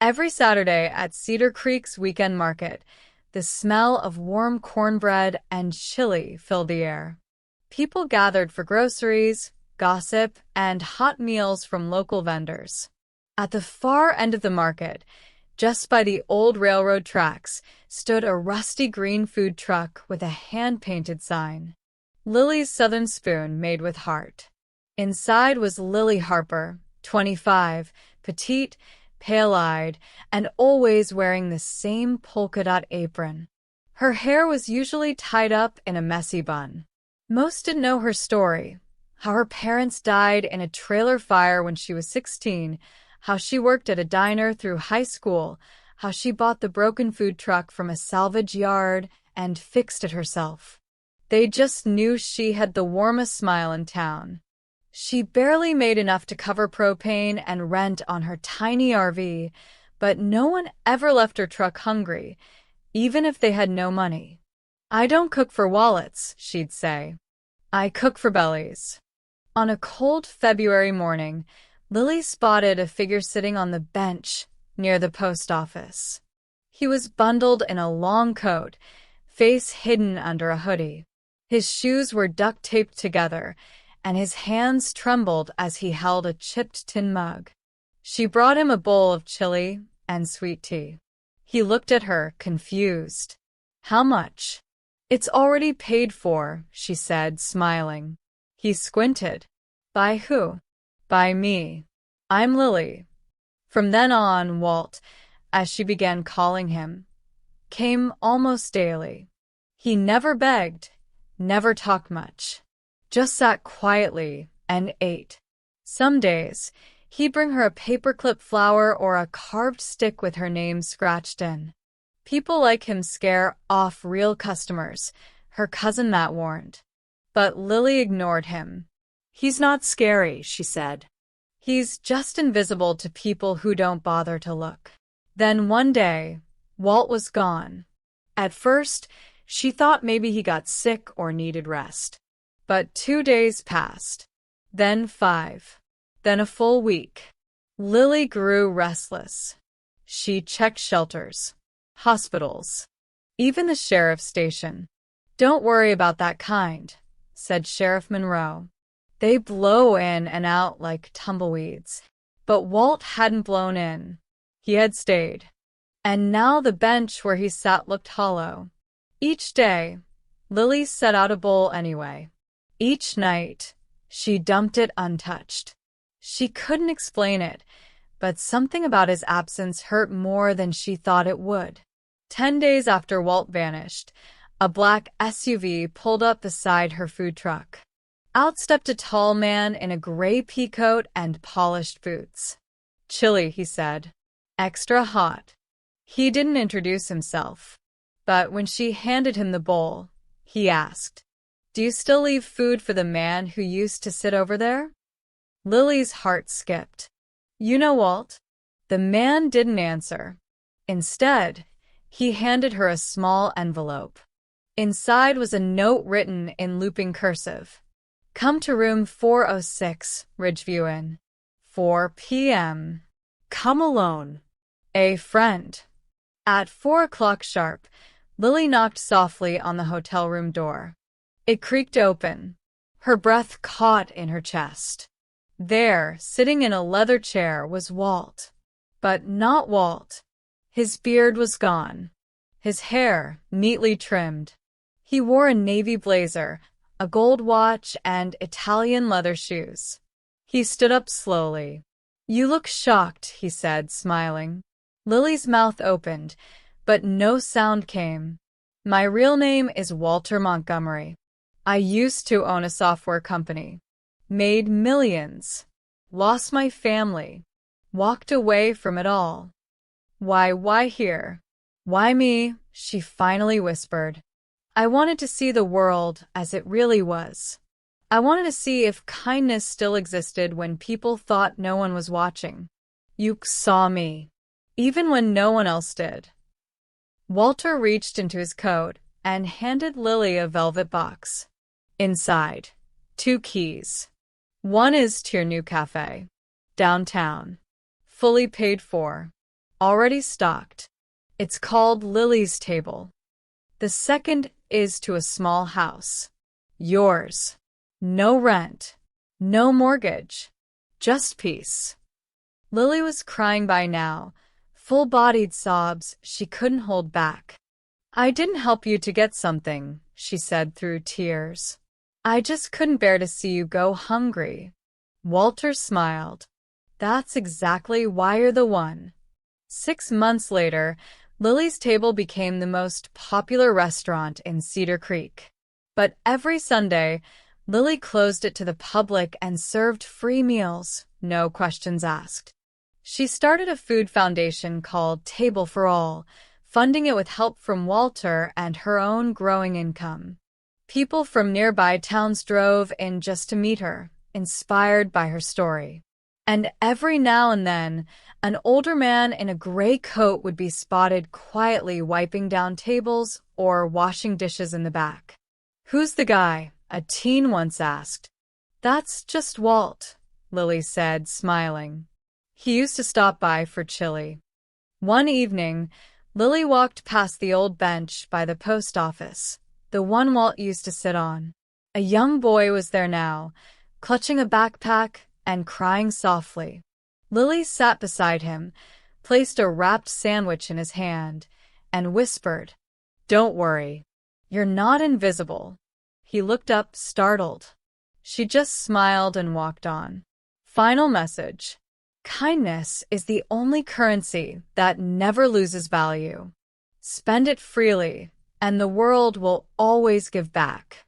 Every Saturday at Cedar Creek's weekend market, the smell of warm cornbread and chili filled the air. People gathered for groceries, gossip, and hot meals from local vendors. At the far end of the market, just by the old railroad tracks, stood a rusty green food truck with a hand-painted sign. Lily's Southern Spoon made with heart. Inside was Lily Harper, 25, petite, pale-eyed, and always wearing the same polka-dot apron. Her hair was usually tied up in a messy bun. Most didn't know her story, how her parents died in a trailer fire when she was 16, how she worked at a diner through high school, how she bought the broken food truck from a salvage yard and fixed it herself. They just knew she had the warmest smile in town. She barely made enough to cover propane and rent on her tiny RV, but no one ever left her truck hungry, even if they had no money. "I don't cook for wallets," she'd say. "I cook for bellies." On a cold February morning, Lily spotted a figure sitting on the bench near the post office. He was bundled in a long coat, face hidden under a hoodie. His shoes were duct-taped together, and his hands trembled as he held a chipped tin mug. She brought him a bowl of chili and sweet tea. He looked at her, confused. "How much?" "It's already paid for," she said, smiling. He squinted. "By who?" "By me. I'm Lily." From then on, Walt, as she began calling him, came almost daily. He never begged, never talked much, just sat quietly and ate. Some days, he'd bring her a paperclip flower or a carved stick with her name scratched in. People like him scare off real customers, her cousin Matt warned. But Lily ignored him. "He's not scary," she said. "He's just invisible to people who don't bother to look." Then one day, Walt was gone. At first, she thought maybe he got sick or needed rest. But 2 days passed, then 5, then a full week. Lily grew restless. She checked shelters, hospitals, even the sheriff's station. "Don't worry about that kind," said Sheriff Monroe. "They blow in and out like tumbleweeds." But Walt hadn't blown in. He had stayed. And now the bench where he sat looked hollow. Each day, Lily set out a bowl anyway. Each night, she dumped it untouched. She couldn't explain it, but something about his absence hurt more than she thought it would. 10 days after Walt vanished, a black SUV pulled up beside her food truck. Out stepped a tall man in a gray pea coat and polished boots. "Chili," he said. "Extra hot." He didn't introduce himself, but when she handed him the bowl, he asked, "Do you still leave food for the man who used to sit over there?" Lily's heart skipped. "You know Walt?" The man didn't answer. Instead, he handed her a small envelope. Inside was a note written in looping cursive. "Come to room 406, Ridgeview Inn. 4 p.m. Come alone. A friend." At 4 o'clock sharp, Lily knocked softly on the hotel room door. It creaked open. Her breath caught in her chest. There, sitting in a leather chair, was Walt. But not Walt. His beard was gone. His hair neatly trimmed. He wore a navy blazer, a gold watch, and Italian leather shoes. He stood up slowly. "You look shocked," he said, smiling. Lily's mouth opened, but no sound came. "My real name is Walter Montgomery. I used to own a software company. Made millions. Lost my family. Walked away from it all." Why here? "Why me?" she finally whispered. "I wanted to see the world as it really was. I wanted to see if kindness still existed when people thought no one was watching. You saw me, even when no one else did." Walter reached into his coat and handed Lily a velvet box. Inside, 2 keys. "One is to your new cafe. Downtown. Fully paid for. already stocked. It's called Lily's table. The second is to a small house. Yours. No rent. No mortgage. Just peace. Lily was crying by now, full-bodied sobs she couldn't hold back. I didn't help you to get something, she said through tears. I just couldn't bear to see you go hungry. Walter smiled. That's exactly why you're the one. 6 months later, Lily's table became the most popular restaurant in Cedar Creek. But every Sunday, Lily closed it to the public and served free meals, no questions asked. She started a food foundation called Table for All, funding it with help from Walter and her own growing income. People from nearby towns drove in just to meet her, inspired by her story. And every now and then, an older man in a gray coat would be spotted quietly wiping down tables or washing dishes in the back. Who's the guy? A teen once asked. That's just Walt, Lily said, smiling. He used to stop by for chili. One evening, Lily walked past the old bench by the post office, the one Walt used to sit on. A young boy was there now, clutching a backpack and crying softly. Lily sat beside him, placed a wrapped sandwich in his hand, and whispered, "Don't worry. You're not invisible." He looked up, startled. She just smiled and walked on. Final message. Kindness is the only currency that never loses value. Spend it freely, and the world will always give back.